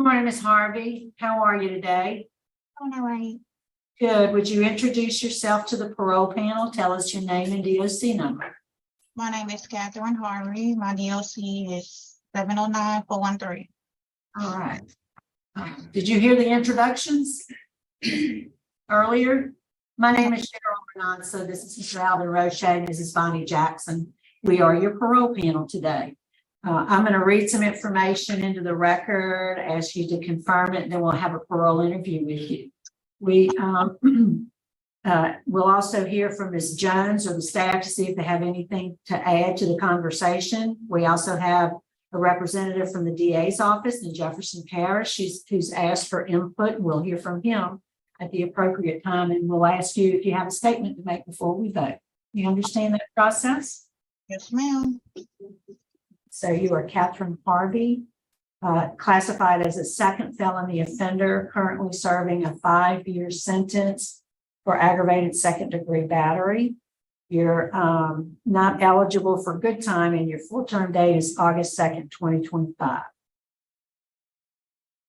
Good morning, Ms. Harvey. How are you today? All right. Good. Would you introduce yourself to the parole panel? Tell us your name and DOC number. My name is Catherine Harvey. My DOC is 709-413. All right. Did you hear the introductions earlier? My name is Cheryl Renan. So this is Mr. Alvin Roche, Mrs. Bonnie Jackson. We are your parole panel today. I'm going to read some information into the record, ask you to confirm it, and then we'll have a parole interview with you. We'll also hear from Ms. Jones or the staff to see if they have anything to add to the conversation. We also have a representative from the DA's office in Jefferson Parish who's asked for input. We'll hear from him at the appropriate time, and we'll ask you if you have a statement to make before we vote. You understand that process? Yes, ma'am. So you are Catherine Harvey, classified as a second felony offender, currently serving a 5-year sentence for aggravated second-degree battery. You're not eligible for good time, and your full term date is August 2nd, 2025.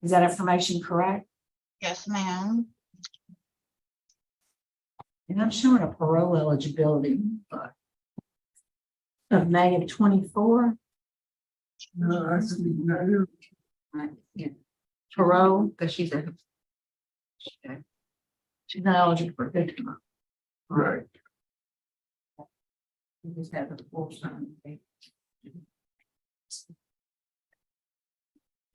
Is that information correct? Yes, ma'am. And I'm showing a parole eligibility of May of 24. No, that's no. Yeah. Parole, because she's not eligible for good time. Right. You just have a full time. May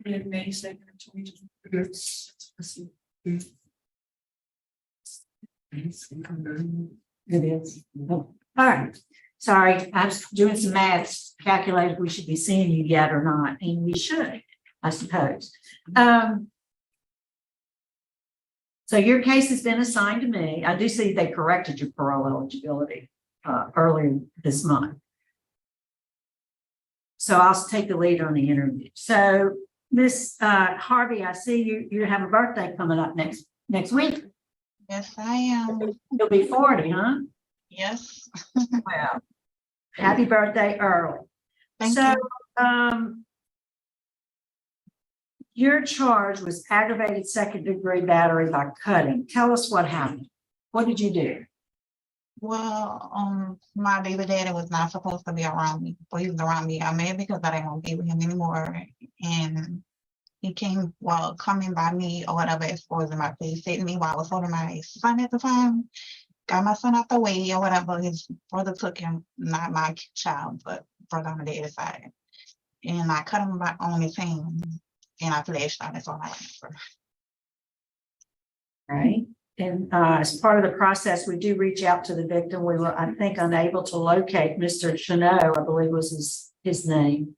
2nd, 2020. It is. Oh, all right. Sorry, I was doing some math, calculated if we should be seeing you yet or not, and we should, I suppose. So your case has been assigned to me. I do see they corrected your parole eligibility earlier this month. So I'll take the lead on the interview. So Miss Harvey, I see you have a birthday coming up next week. Yes, I am. You'll be 40, huh? Yes. Wow. Happy birthday early. Thank So, you. Your charge was aggravated second-degree battery by cutting. Tell us what happened. What did you do? Well, my baby daddy was not supposed to be around me, but he was around me. I'm mad because I didn't want to be with him anymore. And he came, coming by me or whatever, exposing my face, hitting me while I was holding my son at the time. Got my son out the way or whatever. His brother took him, not my child, but brother on the dad's side. And I cut him on his hand and I flashed out. That's all I remember. Right. And as part of the process, we do reach out to the victim. We were, I think, unable to locate Mr. Chanot, I believe was his name.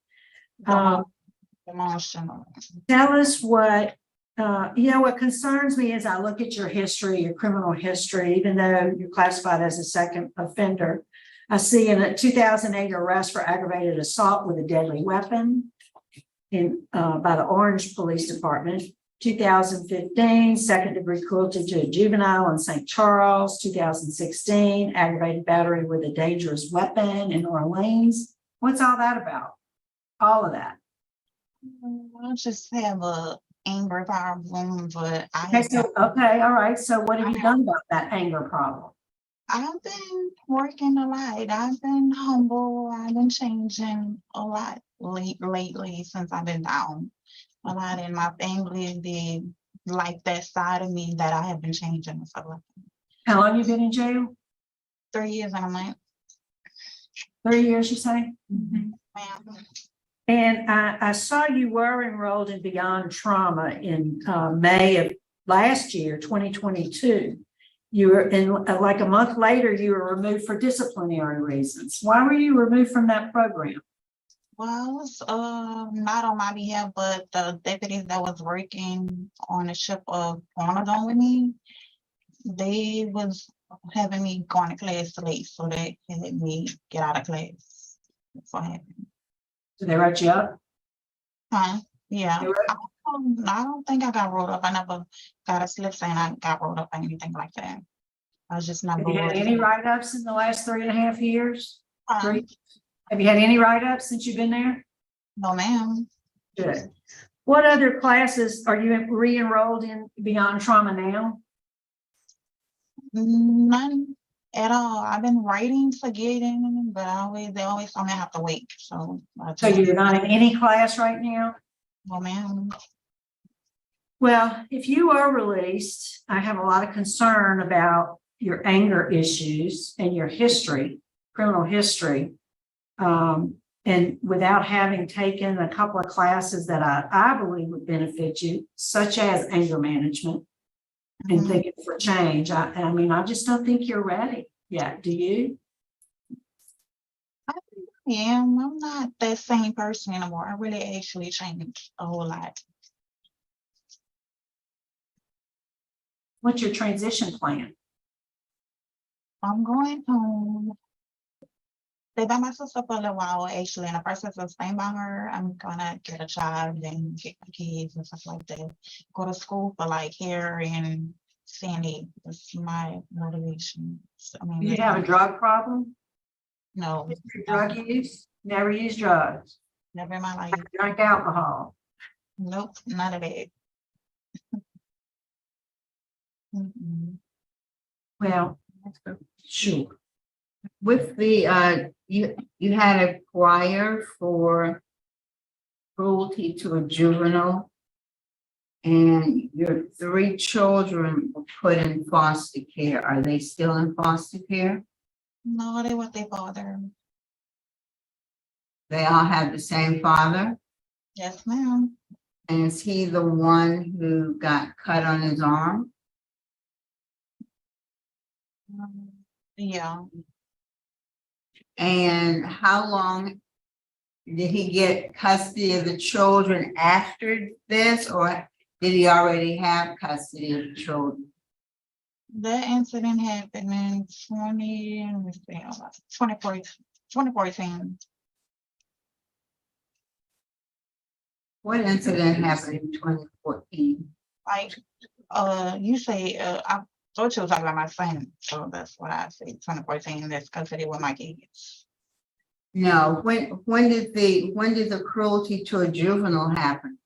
Emotional. Tell us what, what concerns me as I look at your history, your criminal history, even though you're classified as a second offender. I see in a 2008 arrest for aggravated assault with a deadly weapon by the Orange Police Department. 2015, second-degree cruelty to a juvenile in St. Charles. 2016, aggravated battery with a dangerous weapon in Orleans. What's all that about? All of that. I just have a anger problem, but All right. So what have you done about that anger problem? I've been working a lot. I've been humble. I've been changing a lot lately since I've been down a lot, and my family did like that side of me that I have been changing and stuff like that. How long you been in jail? 3 years and a month. 3 years, you say? Ma'am. And I saw you were enrolled in Beyond Trauma in May of last year, 2022. You were in like a month later, you were removed for disciplinary reasons. Why were you removed from that program? Well, it was not on my behalf, but the deputies that was working on the ship of Honor with me, they was having me going to class late, so they had me get out of class. That's what happened. So they wrote you up? Huh? Yeah. I don't think I got rolled up. I never got a slip saying I got rolled up or anything like that. I was just not. Have you had any write-ups in the last 3.5 years? Huh? Have you had any write-ups since you've been there? No, ma'am. Good. What other classes are you re-enrolled in beyond trauma now? None at all. I've been writing to get in, but they always tell me I have to wait. So So you're not in any class right now? well, man. Well, if you are released, I have a lot of concern about your anger issues and your history, criminal history. And without having taken a couple of classes that I believe would benefit you, such as anger management and thinking for change. I mean, I just don't think you're ready yet. Do you? Yeah, I'm not that same person anymore. I really actually changed a whole lot. What's your transition plan? I'm going home. Stay by my sister for a little while, actually. In the process of staying by her, I'm gonna get a job and get my kids and stuff like that. Go to school for like hair and sandy. That's my motivation. So, I mean, Do you have a drug problem? no, Drug use? Never use drugs? never in my life. Drink alcohol? Nope, none of that. Mm-mm. Well, sure. With the, you had a prior for cruelty to a juvenile, and your 3 children were put in foster care. Are they still in foster care? No, they want their father. They all have the same father? Yes, ma'am. And is he the one who got cut on his arm? Yeah. And how long did he get custody of the children after this, or did he already have custody of the children? That incident happened in 2014. What incident happened in 2014? Like, you say, I thought you were talking about my son, so that's what I say. 2014. That's custody with my kids. No, when did the cruelty to a juvenile happen?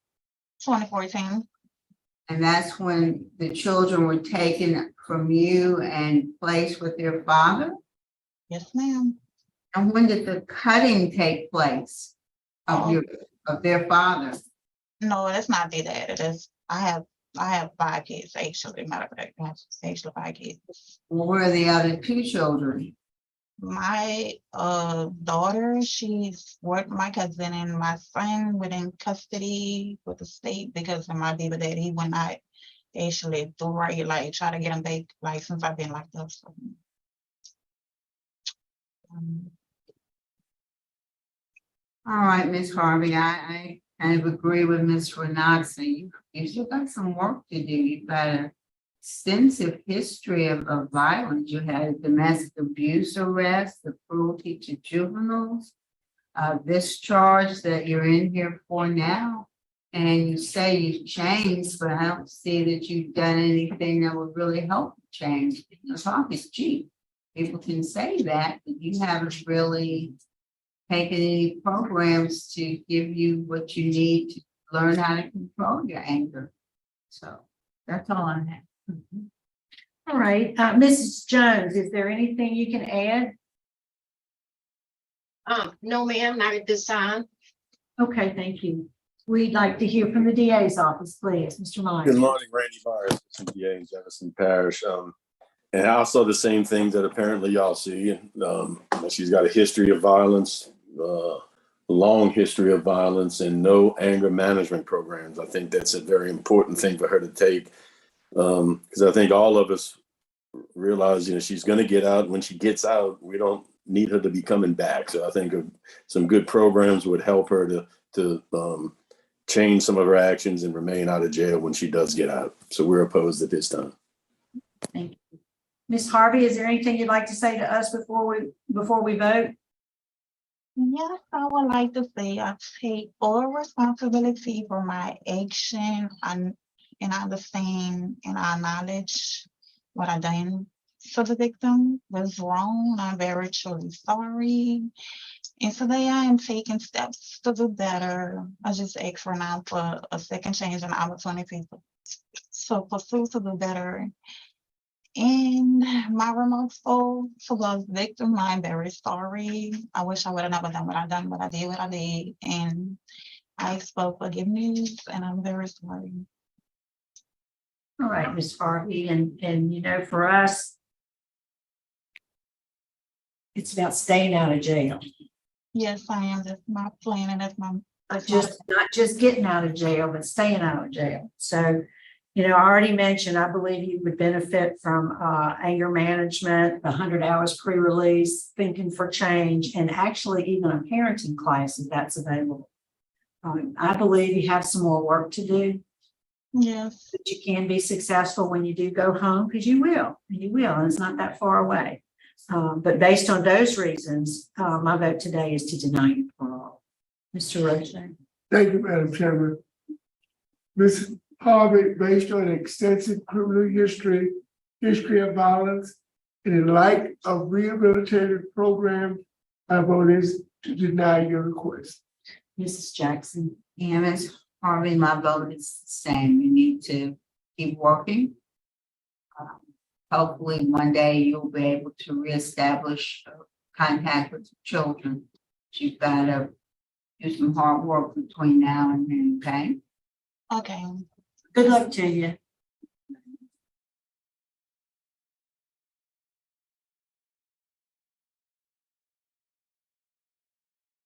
2014. And that's when the children were taken from you and placed with their father? Yes, ma'am. And when did the cutting take place of their father? No, that's not the dad. It is. I have 5 kids actually. Matter of fact, I have actually 5 kids. Well, where are the other 2 children? My daughter, she's with my cousin, and my son within custody with the state because of my baby daddy. He would not actually do right, like try to get him back, like since I've been locked up. So, All right, Miss Harvey, I kind of agree with Miss Renazzi. You still got some work to do. You've got an extensive history of violence. You had a domestic abuse arrest, the cruelty to juveniles, this charge that you're in here for now. And you say you've changed, but I don't see that you've done anything that would really help change. Talk is cheap. People can say that, but you haven't really taken any programs to give you what you need to learn how to control your anger. So that's all I have. All right, Mrs. Jones, is there anything you can add? No, ma'am, not at this time. Okay, thank you. We'd like to hear from the DA's office, please, Mr. Myers. Good morning, Randy Myers, CPA in Jefferson Parish. And also the same things that apparently y'all see. She's got a history of violence, long history of violence, and no anger management programs. I think that's a very important thing for her to take, because I think all of us realize, she's going to get out. When she gets out, we don't need her to be coming back. So I think some good programs would help her to change some of her actions and remain out of jail when she does get out. So we're opposed at this time. Thank you. Ms. Harvey, is there anything you'd like to say to us before we vote? Yes, I would like to say I take full responsibility for my action, and I understand and I acknowledge what I done to the victim was wrong. I'm very truly sorry. And today I am taking steps to do better. I just asked for now for a second chance and opportunity to pursue to do better. And my remorseful to the victim, I'm very sorry. I wish I would have never done what I done, but I did what I did. And I spoke forgiveness and I'm very sorry. All right, Ms. Harvey, and for us, it's about staying out of jail. Yes, I am. That's my plan and that's my Not just getting out of jail, but staying out of jail. So, I already mentioned, I believe you would benefit from anger management, the 100 hours pre-release, thinking for change, and actually even a parenting class if that's available. I believe you have some more work to do, Yes. but you can be successful when you do go home, because you will, and it's not that far away. But based on those reasons, my vote today is to deny you parole. Mr. Roche. Thank you, Madam Chairman. Ms. Harvey, based on extensive criminal history of violence, and in light of rehabilitative programs, I vote is to deny your request. Mrs. Jackson. And Ms. Harvey, my vote is the same. You need to keep working. Hopefully one day you'll be able to reestablish contact with children. You've got to do some hard work between now and then, okay? Okay. Good luck to you.